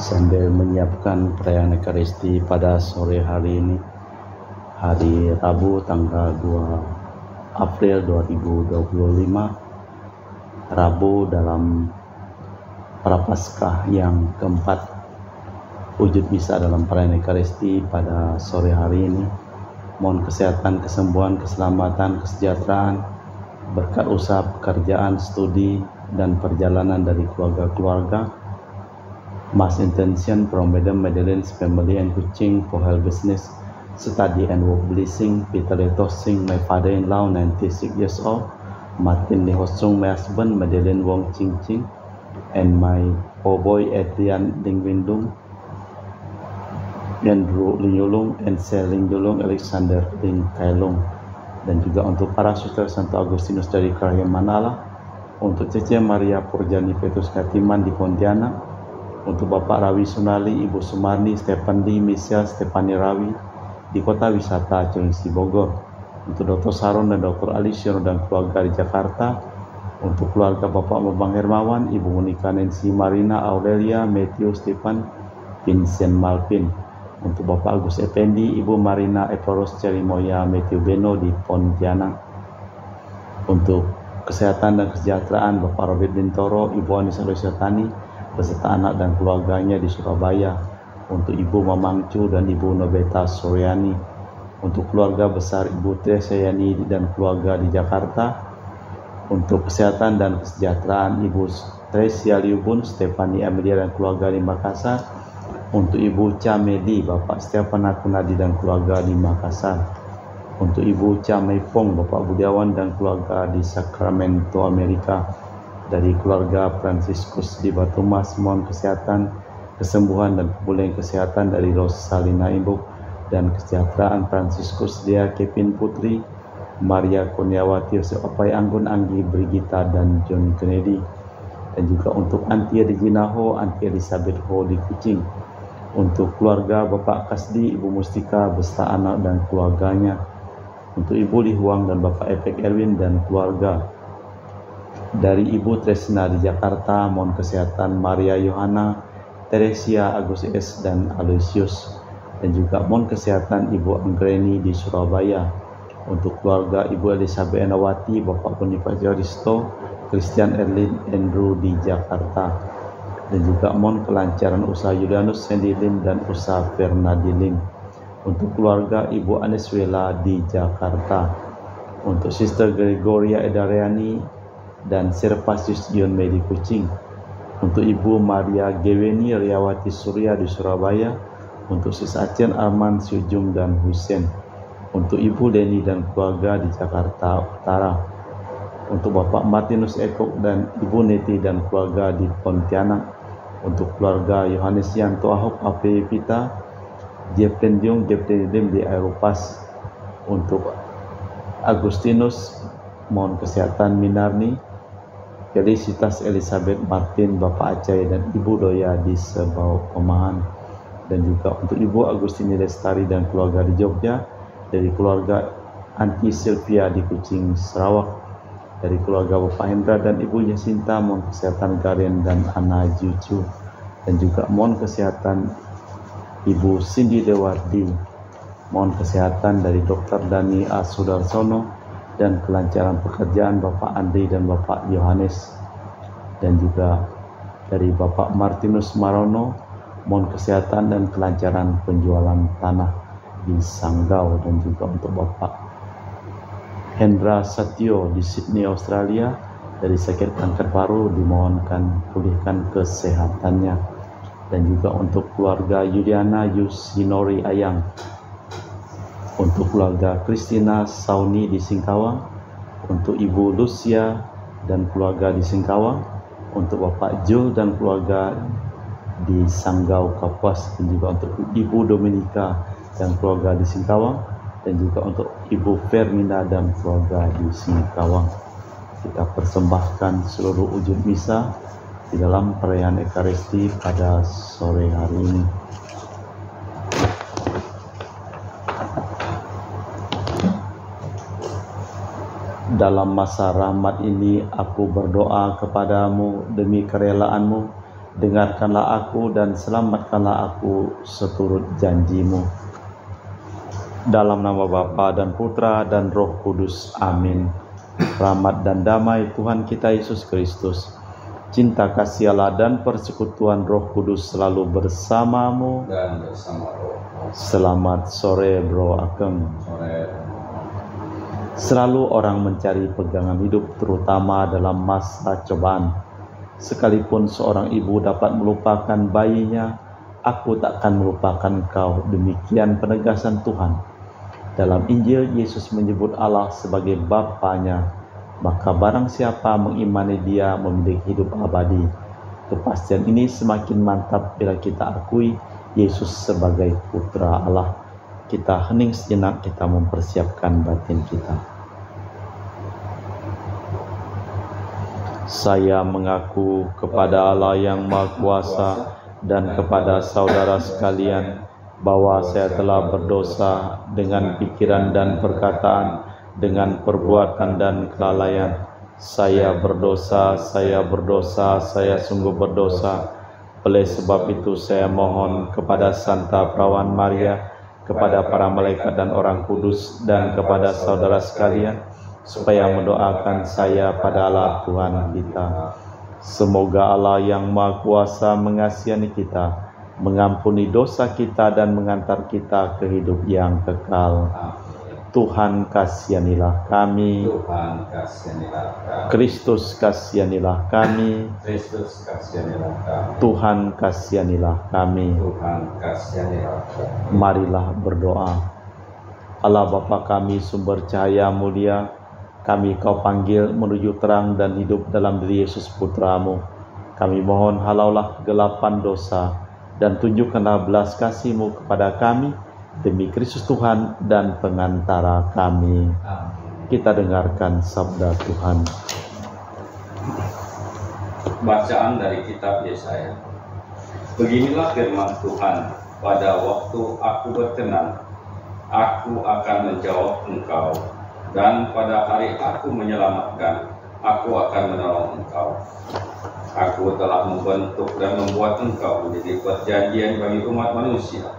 sambil menyiapkan perayaan Ekaristi pada sore hari ini, hari Rabu tanggal 2 April 2025, Rabu dalam Prapaskah yang keempat, wujud misa dalam perayaan Ekaristi pada sore hari ini. Mohon kesehatan, kesembuhan, keselamatan, kesejahteraan, berkat usaha, pekerjaan, studi, dan perjalanan dari keluarga-keluarga. Mass intention from Madam Madeleine's family and Kuching for her business, study and work blessing. Peter Letosing, my father-in-law, 96 years old. Martin Lihosung, my husband, Madeleine Wong Ching Ching, and my boy Adrian Ding Windung, Andrew Lingyulung, and Sel Lingyulung, Alexander Ling Kailung. Dan juga untuk para suster Santo Agustinus dari Karya Manala, untuk Cece Maria Purjani Petrus Katiman di Pontianak, untuk Bapak Rawi Sunali, Ibu Sumarni, Stefan Di, Michelle, Stefani Rawi di Kota Wisata Cilengsi Bogor, untuk Dr. Saron dan Dr. Alisio dan keluarga di Jakarta, untuk keluarga Bapak Bambang Hermawan, Ibu Monika Nancy Marina Aurelia, Matthew Stefan, Vincent Malvin, untuk Bapak Agus Effendi, Ibu Marina Eporos Cerimoya, Matthew Beno di Pontianak, untuk kesehatan dan kesejahteraan Bapak Robert Bintoro, Ibu Anissa Losyatani beserta anak dan keluarganya di Surabaya, untuk Ibu Mamang Chu dan Ibu Nobeta Suryani, untuk keluarga besar Ibu Tresayani dan keluarga di Jakarta, untuk kesehatan dan kesejahteraan Ibu Tresia Liubun, Stefani Amelia dan keluarga di Makassar, untuk Ibu Camedi, Bapak Stefan Akunadi dan keluarga di Makassar, untuk Ibu Camepong, Bapak Budiawan dan keluarga di Sacramento, Amerika. Dari keluarga Fransiskus di Batu Mas, mohon kesehatan, kesembuhan dan pemulihan kesehatan dari Rosalina Ibu dan kesejahteraan Fransiskus Dea Kevin Putri, Maria Kurniawati, Yosef Apai Anggun, Anggi Brigita dan John Kennedy. Dan juga untuk Antia di Jinaho, Antia Elizabeth Ho di Kuching, untuk keluarga Bapak Kasdi, Ibu Mustika beserta anak dan keluarganya, untuk Ibu Li Huang dan Bapak Epek Erwin dan keluarga. Dari Ibu Tresna di Jakarta, mohon kesehatan Maria Yohana, Teresia, Agus S, dan Aloysius. Dan juga mohon kesehatan Ibu Anggreni di Surabaya, untuk keluarga Ibu Elizabeth Enawati, Bapak Bonifacio Risto, Christian Erlin Andrew di Jakarta. Dan juga mohon kelancaran usaha Yulianus Sendilin dan usaha Fernadilin, untuk keluarga Ibu Aneswela di Jakarta, untuk Sister Gregoria Edariani dan Servasius Ion Medi Kuching, untuk Ibu Maria Geweni Riawati Surya di Surabaya, untuk Sis Acen Arman Sujung dan Husen, untuk Ibu Deni dan keluarga di Jakarta Utara, untuk Bapak Martinus Ekok dan Ibu Neti dan keluarga di Pontianak, untuk keluarga Yohanes Yanto Ahok AP Pita, Jepten Diong Jepten Dim di Aeropas, untuk Agustinus mohon kesehatan Minarni, Felicitas Elizabeth Martin, Bapak Acai dan Ibu Doya di Sebau Pemahan. Dan juga untuk Ibu Agustini Lestari dan keluarga di Jogja, dari keluarga Anti Sylvia di Kuching, Sarawak, dari keluarga Bapak Hendra dan Ibu Yasinta, mohon kesehatan Garen dan Ana Juju. Dan juga mohon kesehatan Ibu Cindy Dewardi, mohon kesehatan dari Dr. Dani A. Sudarsono, dan kelancaran pekerjaan Bapak Andri dan Bapak Yohanes. Dan juga dari Bapak Martinus Marono, mohon kesehatan dan kelancaran penjualan tanah di Sanggau. Dan juga untuk Bapak Hendra Satyo di Sydney, Australia, dari sakit kanker paru, dimohonkan pulihkan kesehatannya. Dan juga untuk keluarga Yuliana Yusinori Ayang, untuk keluarga Christina Sauni di Singkawang, untuk Ibu Lucia dan keluarga di Singkawang, untuk Bapak Jul dan keluarga di Sanggau Kapuas, dan juga untuk Ibu Dominika dan keluarga di Singkawang, dan juga untuk Ibu Fermina dan keluarga di Singkawang. Kita persembahkan seluruh wujud misa di dalam perayaan Ekaristi pada sore hari ini. Dalam masa rahmat ini aku berdoa kepadamu demi kerelaanmu Dengarkanlah aku dan selamatkanlah aku seturut janji-Mu. Dalam nama Bapa dan Putra dan Roh Kudus. Amin. Rahmat dan damai Tuhan kita Yesus Kristus, cinta kasih Allah dan persekutuan Roh Kudus selalu bersamamu dan bersama roh. Selamat sore Bro Akeng. Selalu orang mencari pegangan hidup, terutama dalam masa cobaan. Sekalipun seorang ibu dapat melupakan bayinya, aku takkan melupakan engkau. Demikian penegasan Tuhan. Dalam Injil, Yesus menyebut Allah sebagai Bapanya, maka barang siapa mengimani Dia memiliki hidup abadi. Kepastian ini semakin mantap bila kita akui Yesus sebagai Putra Allah. Kita hening sejenak, kita mempersiapkan batin kita. Saya mengaku kepada Allah yang Maha Kuasa dan kepada saudara sekalian bahwa saya telah berdosa dengan pikiran dan perkataan, dengan perbuatan dan kelalaian. Saya berdosa, saya sungguh berdosa. Oleh sebab itu saya mohon kepada Santa Perawan Maria, kepada para malaikat dan orang kudus, dan kepada saudara sekalian, supaya mendoakan saya pada Allah Tuhan kita. Semoga Allah yang Maha Kuasa mengasihani kita, mengampuni dosa kita dan mengantar kita ke hidup yang kekal. Tuhan kasihanilah kami. Tuhan kasihanilah kami. Kristus kasihanilah kami. Kristus kasihanilah kami. Tuhan kasihanilah kami. Tuhan kasihanilah kami. Marilah berdoa. Allah Bapa kami, sumber cahaya mulia, kami Kau panggil menuju terang dan hidup dalam diri Yesus Putra-Mu. Kami mohon halaulah kegelapan dosa dan tunjukkanlah belas kasih-Mu kepada kami demi Kristus Tuhan dan pengantara kami. Amin. Kita dengarkan sabda Tuhan. Bacaan dari kitab Yesaya. Beginilah firman Tuhan, pada waktu aku berkenan, aku akan menjawab engkau, dan pada hari aku menyelamatkan, aku akan menolong engkau. Aku telah membentuk dan membuat engkau menjadi perjanjian bagi umat manusia,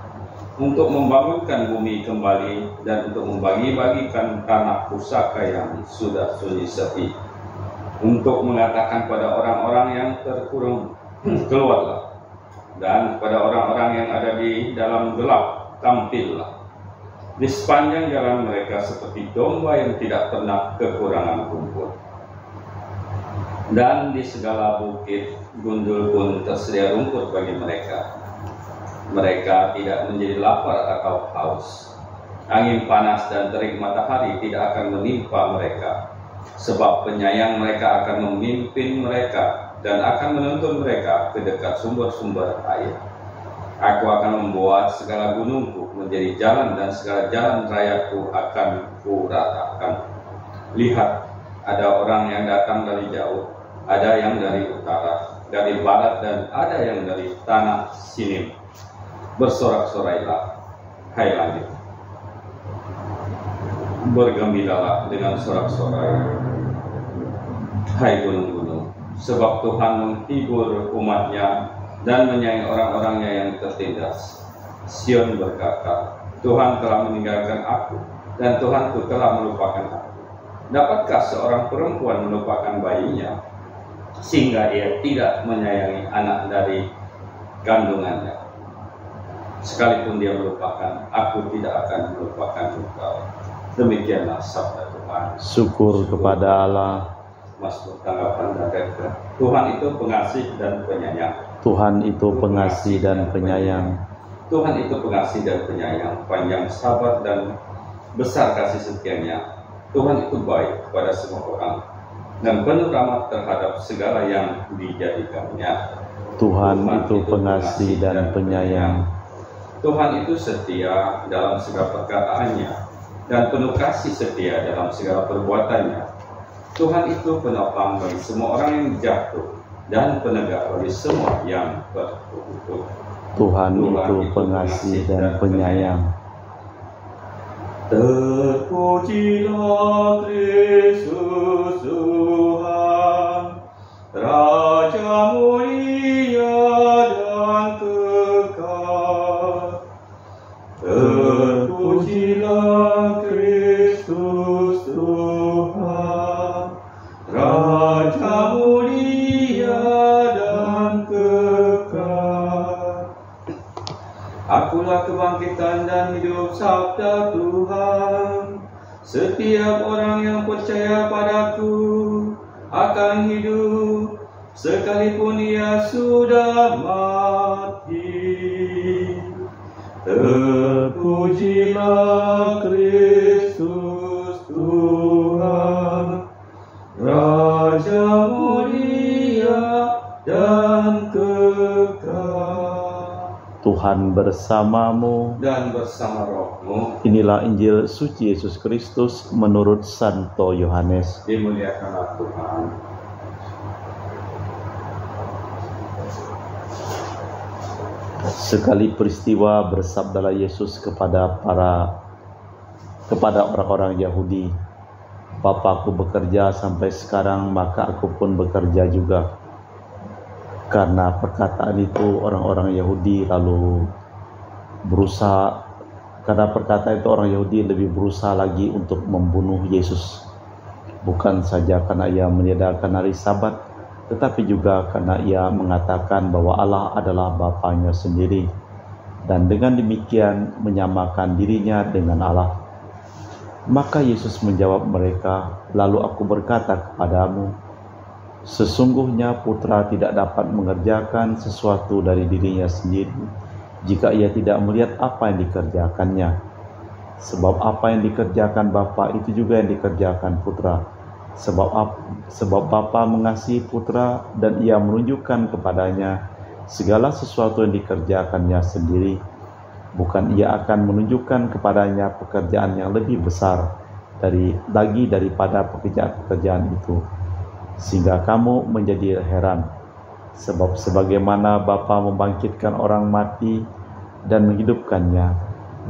untuk membangunkan bumi kembali dan untuk membagi-bagikan tanah pusaka yang sudah sunyi sepi, untuk mengatakan pada orang-orang yang terkurung, keluarlah, dan pada orang-orang yang ada di dalam gelap, tampillah. Di sepanjang jalan mereka seperti domba yang tidak pernah kekurangan rumput, dan di segala bukit gundul pun tersedia rumput bagi mereka. Mereka tidak menjadi lapar atau haus. Angin panas dan terik matahari tidak akan menimpa mereka, sebab penyayang mereka akan memimpin mereka dan akan menuntun mereka ke dekat sumber-sumber air. Aku akan membuat segala gunungku menjadi jalan dan segala jalan rayaku akan kuratakan. Lihat, ada orang yang datang dari jauh, ada yang dari utara, dari barat, dan ada yang dari tanah Sinim. Bersorak-sorailah, hai langit, bergembiralah dengan sorak-sorai, hai gunung-gunung, sebab Tuhan menghibur umatnya dan menyayangi orang-orangnya yang tertindas. Sion berkata, Tuhan telah meninggalkan aku, dan Tuhanku telah melupakan aku. Dapatkah seorang perempuan melupakan bayinya, sehingga ia tidak menyayangi anak dari kandungannya? Sekalipun dia melupakan, aku tidak akan melupakan engkau. Demikianlah sabda Tuhan. Syukur kepada Allah. Mazmur tanggapan dan referen. Tuhan itu pengasih dan penyayang. Tuhan itu pengasih dan penyayang. Tuhan itu pengasih dan penyayang, panjang sabar dan besar kasih setianya. Tuhan itu baik kepada semua orang dan penuh rahmat terhadap segala yang dijadikannya. Tuhan itu pengasih dan penyayang. Tuhan itu setia dalam segala perkataannya dan penuh kasih setia dalam segala perbuatannya. Tuhan itu penopang bagi semua orang yang jatuh dan penegak bagi semua yang berkutuk. Tuhan itu pengasih dan penyayang. Terpujilah Kristus Tuhan, Raja mulia berkat. Terpujilah Kristus Tuhan, Raja mulia dan kekal. Akulah kebangkitan dan hidup, sabda Tuhan. Setiap orang yang percaya padaku akan hidup, sekalipun ia sudah mati. Terpujilah Kristus Tuhan, Raja mulia dan kekal. Tuhan bersamamu Dan bersama rohmu. Inilah Injil suci Yesus Kristus menurut Santo Yohanes. Dimuliakanlah Tuhan. Sekali peristiwa bersabdalah Yesus kepada orang-orang Yahudi, Bapakku bekerja sampai sekarang, maka aku pun bekerja juga. Karena perkataan itu orang Yahudi lebih berusaha lagi untuk membunuh Yesus. Bukan saja karena ia meniadakan hari Sabat, tetapi juga karena ia mengatakan bahwa Allah adalah Bapanya sendiri, dan dengan demikian menyamakan dirinya dengan Allah. Maka Yesus menjawab mereka, "Lalu aku berkata kepadamu, sesungguhnya putra tidak dapat mengerjakan sesuatu dari dirinya sendiri jika ia tidak melihat apa yang dikerjakannya. Sebab apa yang dikerjakan Bapa itu juga yang dikerjakan putra. Sebab Bapa mengasihi putra dan ia menunjukkan kepadanya segala sesuatu yang dikerjakannya sendiri. Bukan ia akan menunjukkan kepadanya pekerjaan yang lebih besar daripada pekerjaan itu. Sehingga kamu menjadi heran. Sebab sebagaimana Bapa membangkitkan orang mati dan menghidupkannya,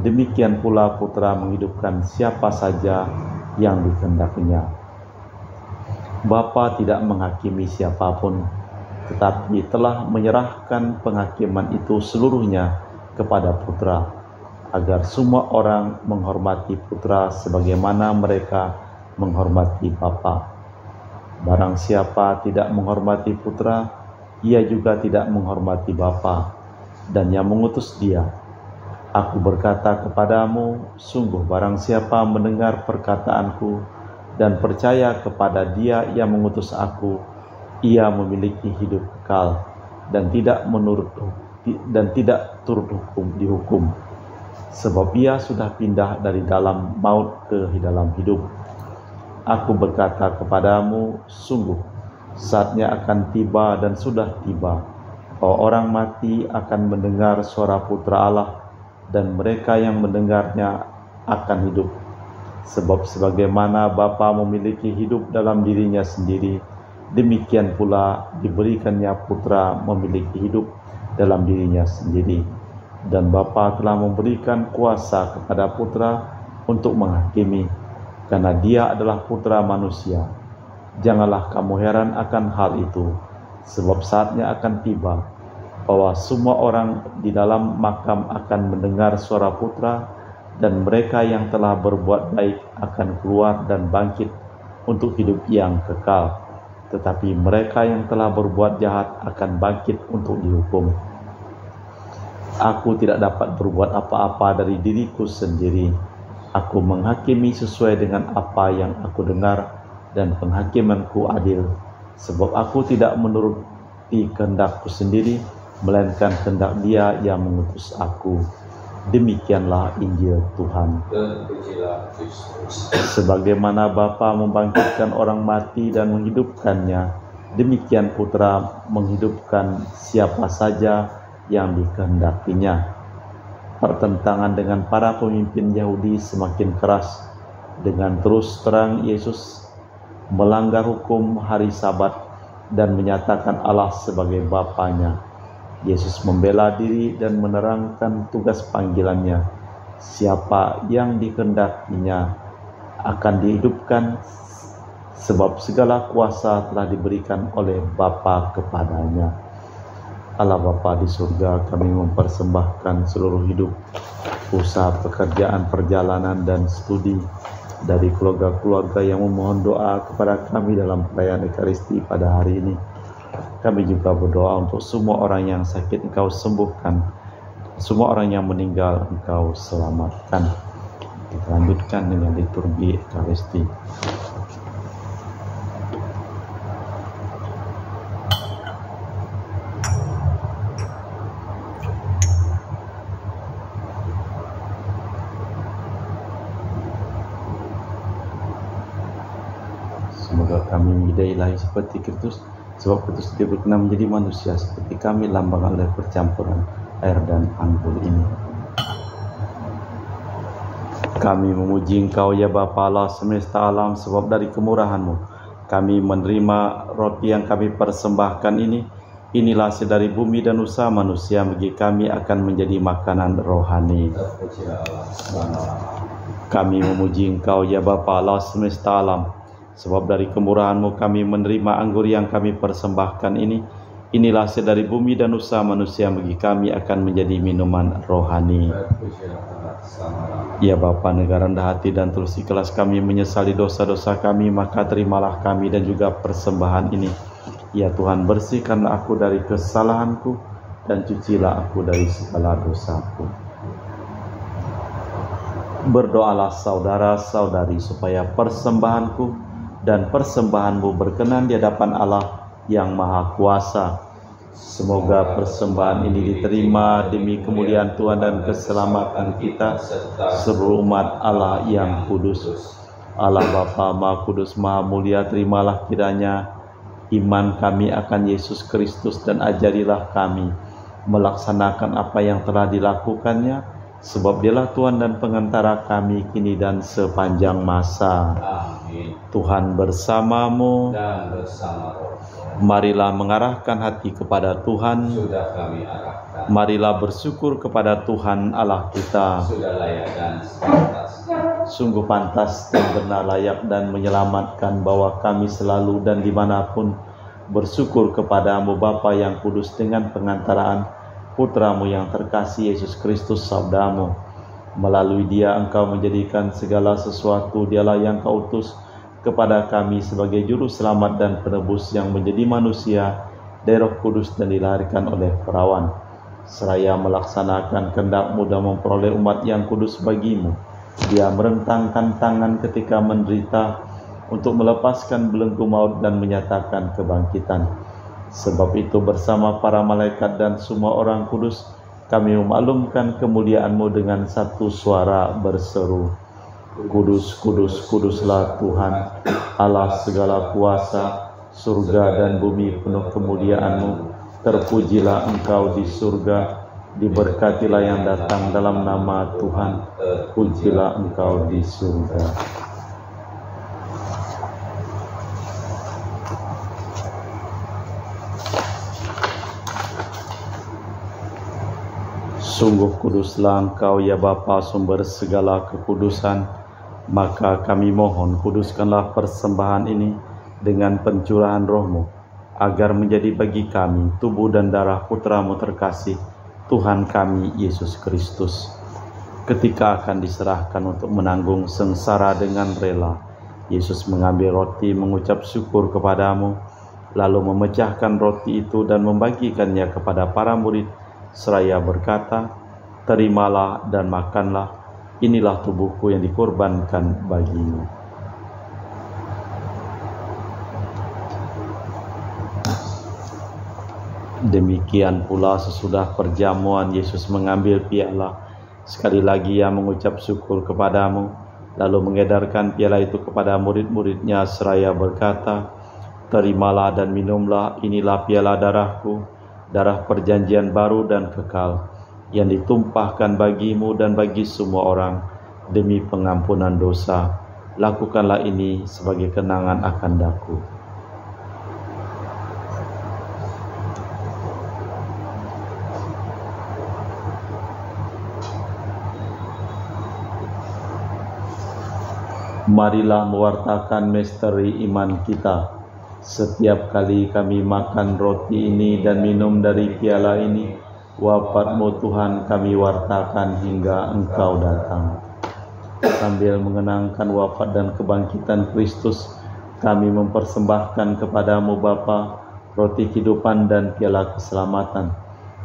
demikian pula putra menghidupkan siapa saja yang dikehendakinya. Bapa tidak menghakimi siapapun, tetapi telah menyerahkan penghakiman itu seluruhnya kepada putra, agar semua orang menghormati putra sebagaimana mereka menghormati Bapa. Barang siapa tidak menghormati putra, ia juga tidak menghormati Bapa dan yang mengutus dia. Aku berkata kepadamu, sungguh barang siapa mendengar perkataanku dan percaya kepada dia yang mengutus aku, ia memiliki hidup kekal dan tidak turut dihukum, sebab ia sudah pindah dari dalam maut ke dalam hidup. Aku berkata kepadamu, sungguh saatnya akan tiba dan sudah tiba, bahwa orang mati akan mendengar suara Putra Allah, dan mereka yang mendengarnya akan hidup. Sebab sebagaimana Bapa memiliki hidup dalam dirinya sendiri, demikian pula diberikannya Putra memiliki hidup dalam dirinya sendiri. Dan Bapa telah memberikan kuasa kepada Putra untuk menghakimi, karena dia adalah Putra manusia. Janganlah kamu heran akan hal itu, sebab saatnya akan tiba, bahwa semua orang di dalam makam akan mendengar suara Putra, dan mereka yang telah berbuat baik akan keluar dan bangkit untuk hidup yang kekal. Tetapi mereka yang telah berbuat jahat akan bangkit untuk dihukum. Aku tidak dapat berbuat apa-apa dari diriku sendiri. Aku menghakimi sesuai dengan apa yang aku dengar, dan penghakimanku adil. Sebab aku tidak menuruti kehendakku sendiri, melainkan kehendak Dia yang mengutus aku. Demikianlah Injil Tuhan. Terpujilah Kristus. Sebagaimana Bapa membangkitkan orang mati dan menghidupkannya, demikian Putra menghidupkan siapa saja yang dikehendakinya. Pertentangan dengan para pemimpin Yahudi semakin keras. Dengan terus terang Yesus melanggar hukum hari Sabat dan menyatakan Allah sebagai Bapanya. Yesus membela diri dan menerangkan tugas panggilannya. Siapa yang dikehendakinya akan dihidupkan, sebab segala kuasa telah diberikan oleh Bapa kepadanya. Allah Bapa di surga, kami mempersembahkan seluruh hidup, usaha, pekerjaan, perjalanan, dan studi dari keluarga-keluarga yang memohon doa kepada kami dalam perayaan Ekaristi pada hari ini. Kami juga berdoa untuk semua orang yang sakit Engkau sembuhkan, semua orang yang meninggal Engkau selamatkan. Kita lanjutkan dengan liturgi Ekaristi. Semoga kami menjadi ilahi seperti Kristus, sebab Kristus dia berkenan menjadi manusia seperti kami, lambang oleh percampuran air dan anggur ini. Kami memuji Engkau ya Bapa Allah semesta alam, sebab dari kemurahan-Mu kami menerima roti yang kami persembahkan ini. Inilah hasil dari bumi dan usaha manusia, bagi kami akan menjadi makanan rohani. Kami memuji Engkau ya Bapa Allah semesta alam, sebab dari kemurahan-Mu kami menerima anggur yang kami persembahkan ini. Inilah hasil dari bumi dan usaha manusia, bagi kami akan menjadi minuman rohani. Ya Bapa, negara rendah hati dan tulus ikhlas kami menyesali dosa-dosa kami, maka terimalah kami dan juga persembahan ini. Ya Tuhan, bersihkanlah aku dari kesalahanku dan cucilah aku dari segala dosaku. Berdoalah saudara-saudari supaya persembahanku dan persembahanmu berkenan di hadapan Allah yang Maha Kuasa. Semoga persembahan ini diterima demi kemuliaan Tuhan dan keselamatan kita seluruh umat Allah yang kudus. Allah Bapa Maha Kudus Maha Mulia, terimalah kiranya iman kami akan Yesus Kristus dan ajarilah kami melaksanakan apa yang telah dilakukannya, sebab Dialah Tuhan dan pengantara kami kini dan sepanjang masa. Amin. Tuhan bersamamu dan bersama rohmu. Marilah mengarahkan hati kepada Tuhan. Sudah kami arahkan. Marilah bersyukur kepada Tuhan Allah kita. Sudah layak dan sepantasnya. Sungguh pantas dan benar, layak dan menyelamatkan bahwa kami selalu dan dimanapun bersyukur kepadamu Bapa yang kudus, dengan pengantaraan Putramu yang terkasih Yesus Kristus sabdamu. Melalui Dia Engkau menjadikan segala sesuatu. Dialah yang Kau utus kepada kami sebagai juru selamat dan penebus yang menjadi manusia dari Roh Kudus dan dilahirkan oleh perawan. Seraya melaksanakan kehendak-Mu dan memperoleh umat yang kudus bagimu, Dia merentangkan tangan ketika menderita untuk melepaskan belenggu maut dan menyatakan kebangkitan. Sebab itu bersama para malaikat dan semua orang kudus, kami memaklumkan kemuliaan-Mu dengan satu suara berseru, Kudus, kudus, kuduslah Tuhan, Allah segala kuasa, surga dan bumi penuh kemuliaan-Mu. Terpujilah Engkau di surga, diberkatilah yang datang dalam nama Tuhan, pujilah Engkau di surga. Sungguh kuduslah Engkau ya Bapa, sumber segala kekudusan. Maka kami mohon, kuduskanlah persembahan ini dengan pencurahan Roh-Mu, agar menjadi bagi kami tubuh dan darah Putra-Mu terkasih, Tuhan kami Yesus Kristus. Ketika akan diserahkan untuk menanggung sengsara dengan rela, Yesus mengambil roti, mengucap syukur kepadamu, lalu memecahkan roti itu dan membagikannya kepada para murid, seraya berkata, terimalah dan makanlah, inilah tubuhku yang dikorbankan bagimu. Demikian pula sesudah perjamuan, Yesus mengambil piala. Sekali lagi Ia mengucap syukur kepadamu, lalu mengedarkan piala itu kepada murid-murid-Nya seraya berkata, terimalah dan minumlah, inilah piala darahku, darah perjanjian baru dan kekal, yang ditumpahkan bagimu dan bagi semua orang demi pengampunan dosa. Lakukanlah ini sebagai kenangan akan Aku. Marilah mewartakan misteri iman kita. Setiap kali kami makan roti ini dan minum dari piala ini, wafat-Mu Tuhan kami wartakan hingga Engkau datang. Sambil mengenangkan wafat dan kebangkitan Kristus, kami mempersembahkan kepadamu Bapa roti kehidupan dan piala keselamatan.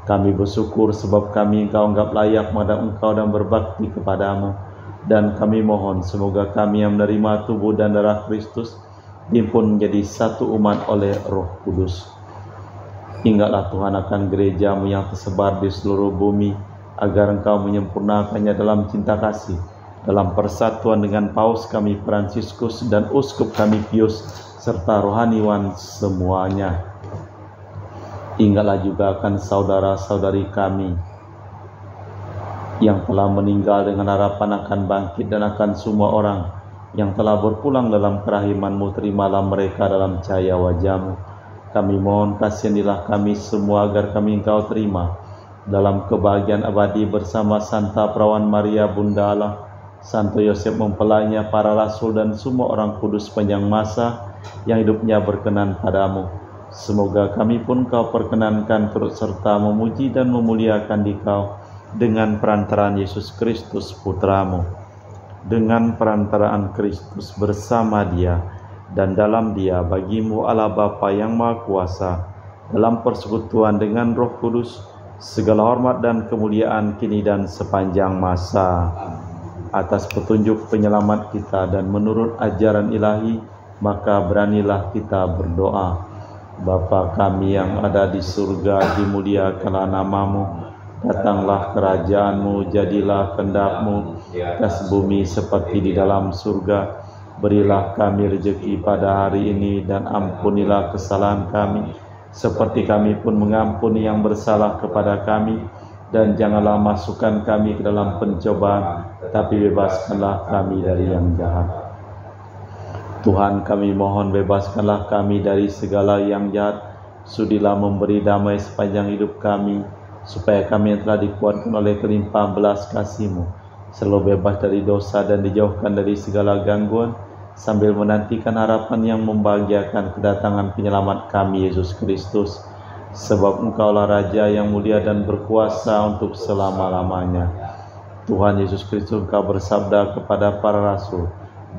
Kami bersyukur sebab kami Engkau anggap layak menghadap Engkau dan berbakti kepadamu. Dan kami mohon semoga kami yang menerima tubuh dan darah Kristus dihimpun menjadi satu umat oleh Roh Kudus. Ingatlah Tuhan akan gereja-Mu yang tersebar di seluruh bumi, agar Engkau menyempurnakannya dalam cinta kasih, dalam persatuan dengan Paus kami Fransiskus dan Uskup kami Pius, serta rohaniwan semuanya. Ingatlah juga akan saudara-saudari kami yang telah meninggal dengan harapan akan bangkit, dan akan semua orang yang telah berpulang dalam kerahiman-Mu, terimalah mereka dalam cahaya wajah-Mu. Kami mohon kasihanilah kami semua agar kami Engkau terima dalam kebahagiaan abadi bersama Santa Perawan Maria Bunda Allah, Santo Yosef mempelainya, para rasul dan semua orang kudus sepanjang masa yang hidupnya berkenan padamu. Semoga kami pun Kau perkenankan turut serta memuji dan memuliakan Dikau dengan perantaraan Yesus Kristus Putra-Mu. Dengan perantaraan Kristus bersama Dia dan dalam Dia bagi-Mu Allah Bapa yang Maha Kuasa, dalam persekutuan dengan Roh Kudus, segala hormat dan kemuliaan kini dan sepanjang masa. Atas petunjuk penyelamat kita dan menurut ajaran ilahi, maka beranilah kita berdoa. Bapa kami yang ada di surga, dimuliakanlah nama-Mu. Datanglah kerajaan-Mu, jadilah kehendak-Mu di atas bumi seperti di dalam surga. Berilah kami rezeki pada hari ini, dan ampunilah kesalahan kami, seperti kami pun mengampuni yang bersalah kepada kami. Dan janganlah masukkan kami ke dalam pencobaan, tapi bebaskanlah kami dari yang jahat. Tuhan, kami mohon bebaskanlah kami dari segala yang jahat. Sudilah memberi damai sepanjang hidup kami, supaya kami yang telah dikuatkan oleh kelimpahan belas kasih-Mu selalu bebas dari dosa dan dijauhkan dari segala gangguan, sambil menantikan harapan yang membahagiakan kedatangan penyelamat kami, Yesus Kristus. Sebab Engkaulah Raja yang mulia dan berkuasa untuk selama-lamanya. Tuhan Yesus Kristus, Engkau bersabda kepada para rasul,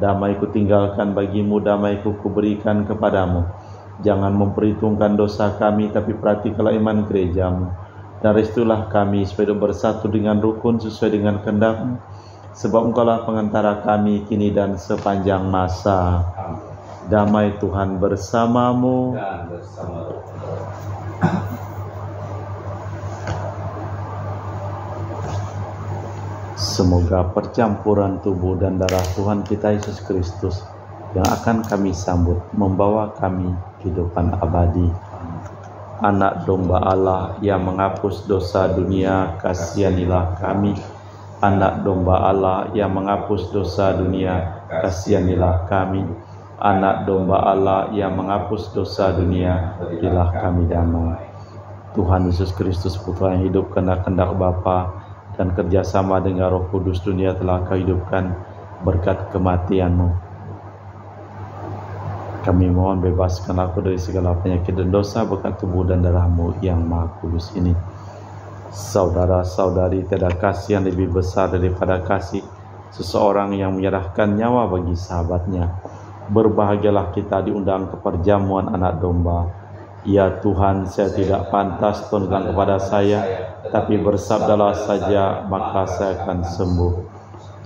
damai-Ku tinggalkan bagimu, damai-Ku kuberikan kepadamu. Jangan memperhitungkan dosa kami, tapi perhatikanlah iman gereja-Mu. Dan restulah kami supaya bersatu dengan rukun sesuai dengan kehendak-Mu, sebab Engkaulah pengantara kami kini dan sepanjang masa. Damai Tuhan bersamamu. Dan bersama Semoga percampuran tubuh dan darah Tuhan kita Yesus Kristus yang akan kami sambut membawa kami kehidupan abadi. Anak domba Allah yang menghapus dosa dunia, kasihanilah kami. Anak domba Allah yang menghapus dosa dunia, kasihanilah kami. Anak domba Allah yang menghapus dosa dunia, berilah kami damai. Tuhan Yesus Kristus, Putra yang hidup karena kehendak Bapa dan kerjasama dengan Roh Kudus, dunia telah Kau hidupkan berkat kematian-Mu. Kami mohon bebaskan aku dari segala penyakit dan dosa berkat tubuh dan darah-Mu yang Maha Kudus ini. Saudara-saudari, tiada kasih yang lebih besar daripada kasih seseorang yang menyerahkan nyawa bagi sahabatnya. Berbahagialah kita diundang ke perjamuan anak domba. Ya Tuhan, saya tidak pantas tundukkan kepada saya, tapi bersabdalah saja, maka saya akan sembuh.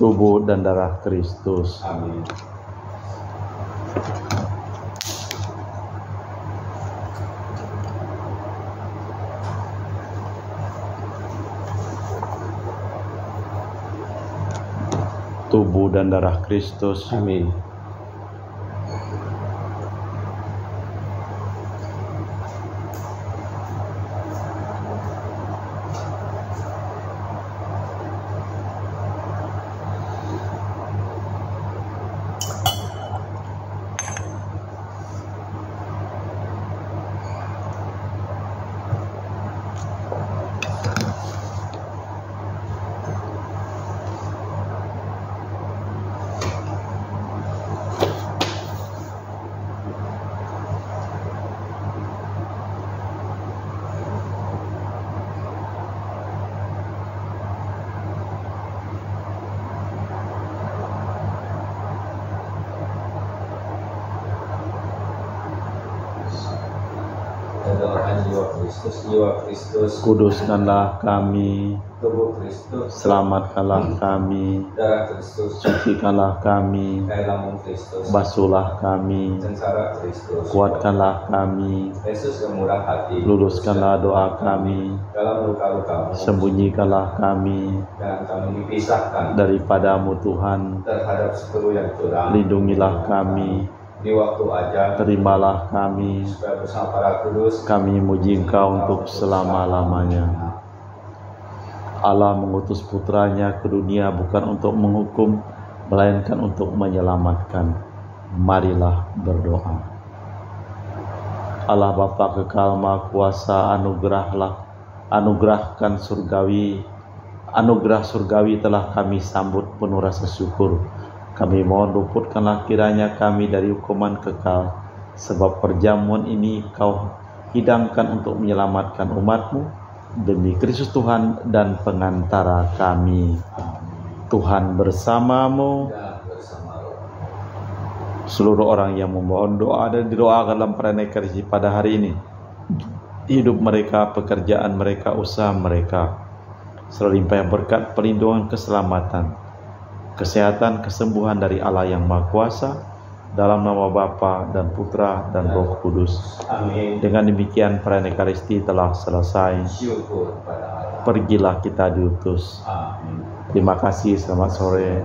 Tubuh dan darah Kristus. Amin. Tubuh dan darah Kristus. Amin. Kristus, jiwa Kristus, kuduskanlah kami, tubuh Kristus, selamatkanlah kami, darah Kristus, sucikanlah kami, air lambung Kristus, basuhlah kami, sengsara Kristus, kuatkanlah kami, Yesus yang murah hati, luruskanlah doa kami, dalam luka-lukamu, sembunyikanlah kami dan kami dipisahkan daripadamu Tuhan, terhadap seteru yang curang, lindungilah kami, di waktu ajal, terimalah kami, supaya bersama para kudus, kami muji Engkau untuk selama-lamanya. Allah mengutus putranya ke dunia bukan untuk menghukum, melainkan untuk menyelamatkan. Marilah berdoa. Allah Bapa kekal Maha Kuasa, anugerahkan anugerah surgawi telah kami sambut penuh rasa syukur. Kami mohon luputkanlah kiranya kami dari hukuman kekal, sebab perjamuan ini Kau hidangkan untuk menyelamatkan umat-Mu, demi Kristus Tuhan dan pengantara kami. Tuhan bersamamu. Seluruh orang yang memohon doa dan didoakan dalam perayaan Ekaristi pada hari ini, hidup mereka, pekerjaan mereka, usaha mereka, selalu limpah berkat, perlindungan, keselamatan, kesehatan, kesembuhan dari Allah yang Maha Kuasa, dalam nama Bapa dan Putra dan Roh Kudus. Amin. Dengan demikian perayaan Ekaristi telah selesai. Syukur pada Allah. Pergilah kita diutus. Amin. Terima kasih, selamat sore.